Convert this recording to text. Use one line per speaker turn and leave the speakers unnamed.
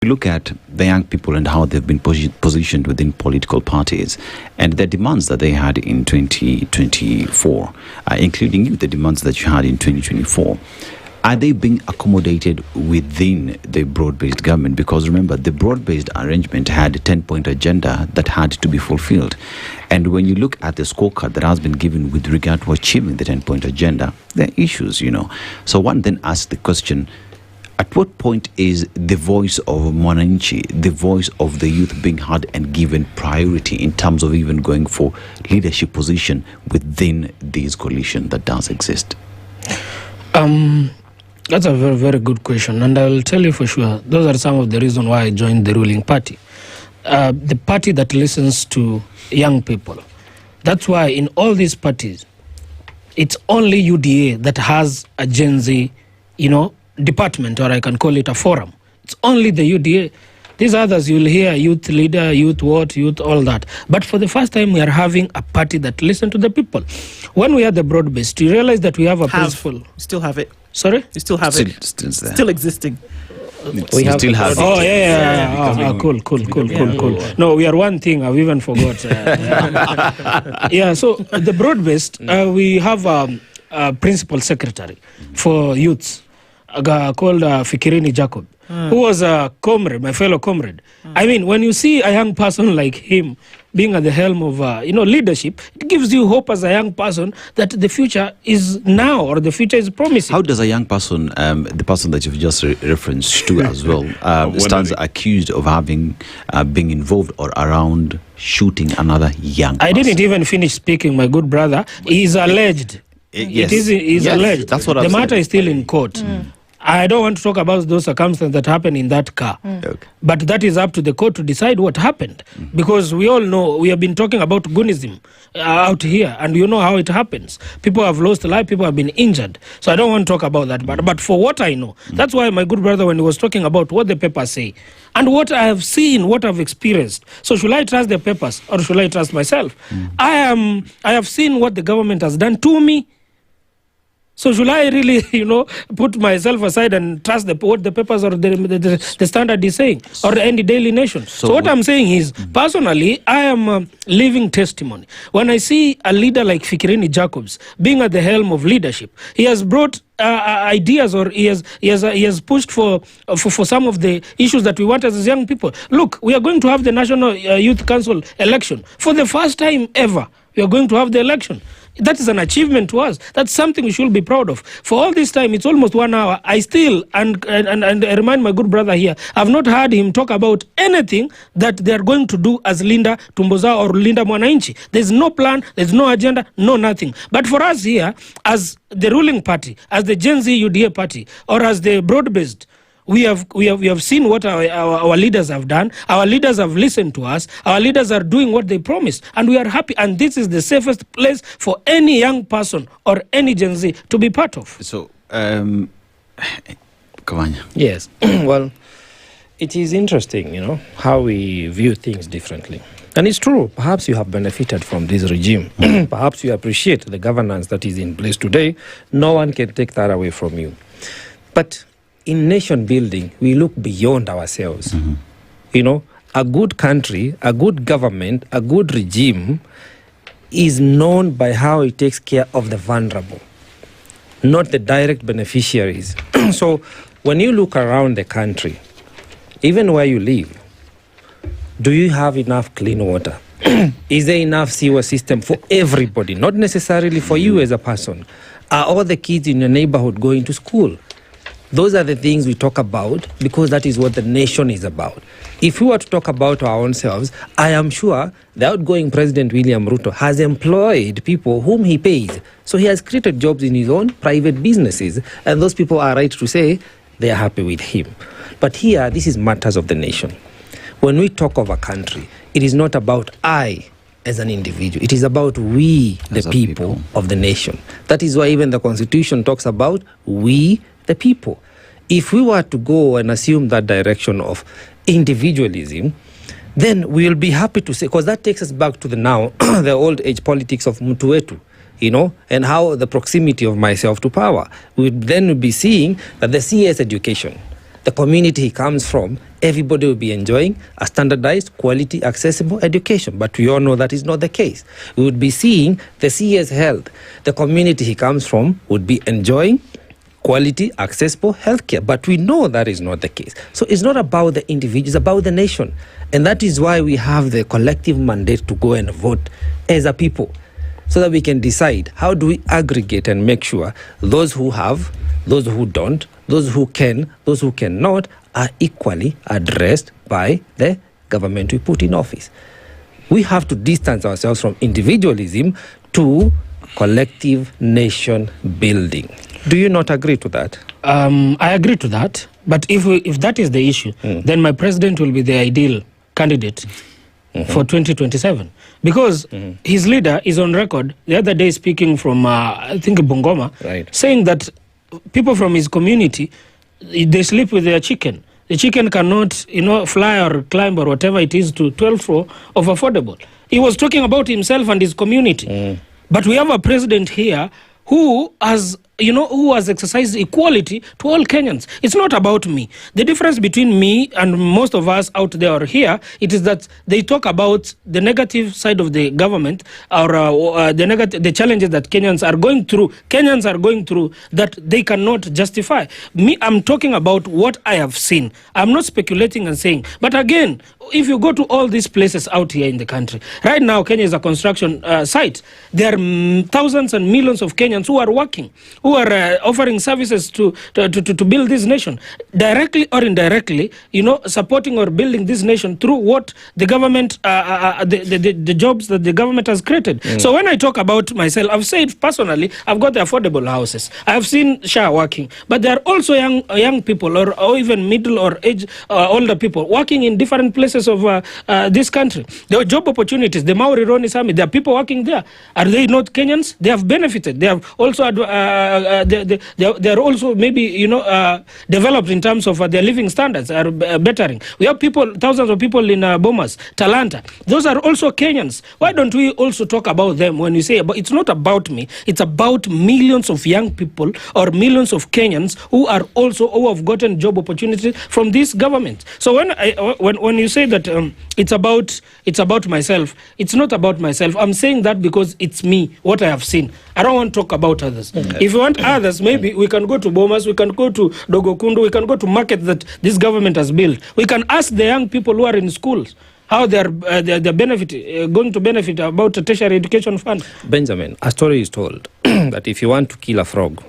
look at the young people and how they've been positioned within political parties and the demands that they had in 2024, including you, the demands that you had in 2024, are they being accommodated within the broad-based government? Because remember, the broad-based arrangement had a 10-point agenda that had to be fulfilled. And when you look at the scorecard that has been given with regard to achieving the 10-point agenda, there are issues, So one then asks the question, at what point is the voice of Mwananchi, the voice of the youth, being heard and given priority in terms of even going for leadership position within this coalition that does exist?
That's a very, very good question. And I will tell you for sure, those are some of the reasons why I joined the ruling party. The party that listens to young people. That's why in all these parties, it's only UDA that has a Gen Z, department, or I can call it a forum. It's only the UDA. These others, you'll hear youth leader, youth what, youth all that. But for the first time, we are having a party that listens to the people. When we had the broad-based, you realize that we have a principle.
Still have it.
Sorry?
You still have it. Still existing.
We still have it.
Oh, yeah. Cool. No, we are one thing. I've even forgot. So the broad-based, we have a principal secretary for youths called Fikirini Jacob, who was a comrade, my fellow comrade. I mean, when you see a young person like him being at the helm of, leadership, it gives you hope as a young person that the future is now, or the future is promising.
How does a young person, the person that you've just referenced to as well, stands accused of having being involved or around shooting another young person?
I didn't even finish speaking, my good brother. He's alleged.
Yes.
He's alleged.
That's what
the matter is still in court. I don't want to talk about those circumstances that happened in that car.
Okay.
But that is up to the court to decide what happened. Because we all know, we have been talking about goonism out here, and you know how it happens. People have lost life, people have been injured. So I don't want to talk about that. But for what I know, that's why my good brother, when he was talking about what the papers say, and what I have seen, what I've experienced. So should I trust the papers or should I trust myself? I have seen what the government has done to me. So should I really, put myself aside and trust what the papers or the Standard is saying, or any Daily Nation? So what I'm saying is, personally, I am living testimony. When I see a leader like Fikirini Jacobs being at the helm of leadership, he has brought ideas, or he has pushed for some of the issues that we want as young people. Look, we are going to have the National Youth Council election. For the first time ever, we are going to have the election. That is an achievement to us. That's something we should be proud of. For all this time, it's almost 1 hour. I still, and I remind my good brother here, I've not heard him talk about anything that they are going to do as Linda Tumboza or Linda Mwananchi. There's no plan, there's no agenda, no nothing. But for us here, as the ruling party, as the Gen Z UDA party, or as the broad-based, we have seen what our leaders have done. Our leaders have listened to us. Our leaders are doing what they promised, and we are happy. And this is the safest place for any young person or any Gen Z to be part of.
So, Kavanya.
Yes. Well, it is interesting, how we view things differently. And it's true. Perhaps you have benefited from this regime. Perhaps you appreciate the governance that is in place today. No one can take that away from you. But in nation building, we look beyond ourselves. A good country, a good government, a good regime is known by how it takes care of the vulnerable, not the direct beneficiaries. So when you look around the country, even where you live, do you have enough clean water? Is there enough sewer system for everybody, not necessarily for you as a person? Are all the kids in your neighborhood going to school? Those are the things we talk about, because that is what the nation is about. If we were to talk about our own selves, I am sure the outgoing President William Ruto has employed people whom he pays. So he has created jobs in his own private businesses, and those people are right to say they are happy with him. But here, this is matters of the nation. When we talk of a country, it is not about I as an individual. It is about we, the people of the nation. That is why even the Constitution talks about we, the people. If we were to go and assume that direction of individualism, then we'll be happy to say, because that takes us back to the now, the old age politics of Mtuwetu, and how the proximity of myself to power. We would then be seeing that the CS education, the community he comes from, everybody will be enjoying a standardized, quality, accessible education. But we all know that is not the case. We would be seeing the CS Health, the community he comes from, would be enjoying quality, accessible healthcare. But we know that is not the case. So it's not about the individual, it's about the nation. And that is why we have the collective mandate to go and vote as a people, so that we can decide how do we aggregate and make sure those who have, those who don't, those who can, those who cannot are equally addressed by the government we put in office. We have to distance ourselves from individualism to collective nation building. Do you not agree to that?
I agree to that. But if that is the issue, then my president will be the ideal candidate for 2027. Because his leader is on record the other day speaking from, I think, Bungoma,
right,
saying that people from his community, they sleep with their chicken. The chicken cannot, fly or climb or whatever it is to 12th floor of affordable. He was talking about himself and his community. But we have a president here who has exercised equality to all Kenyans. It's not about me. The difference between me and most of us out there or here, it is that they talk about the negative side of the government or the challenges that Kenyans are going through that they cannot justify. Me, I'm talking about what I have seen. I'm not speculating and saying. But again, if you go to all these places out here in the country, right now Kenya is a construction site. There are thousands and millions of Kenyans who are working, who are offering services to build this nation, directly or indirectly, supporting or building this nation through what the government, the jobs that the government has created. So when I talk about myself, I've said personally, I've got the affordable houses. I've seen Shah working, but there are also young people or even middle or age older people working in different places of this country. There are job opportunities. The Maori Roni Summit, there are people working there. Are they not Kenyans? They have benefited. They have also they are also maybe developed in terms of their living standards are bettering. We have thousands of people in Bomas, Talanta. Those are also Kenyans. Why don't we also talk about them when you say it's not about me? It's about millions of young people or millions of Kenyans who have gotten job opportunities from this government. So when you say that it's about myself, it's not about myself. I'm saying that because it's me, what I have seen. I don't want to talk about others. If you want others, maybe we can go to Bomas, we can go to Dogokundu, we can go to markets that this government has built. We can ask the young people who are in schools how they're going to benefit about a tertiary education fund.
Benjamin, a story is told that if you want to kill a frog,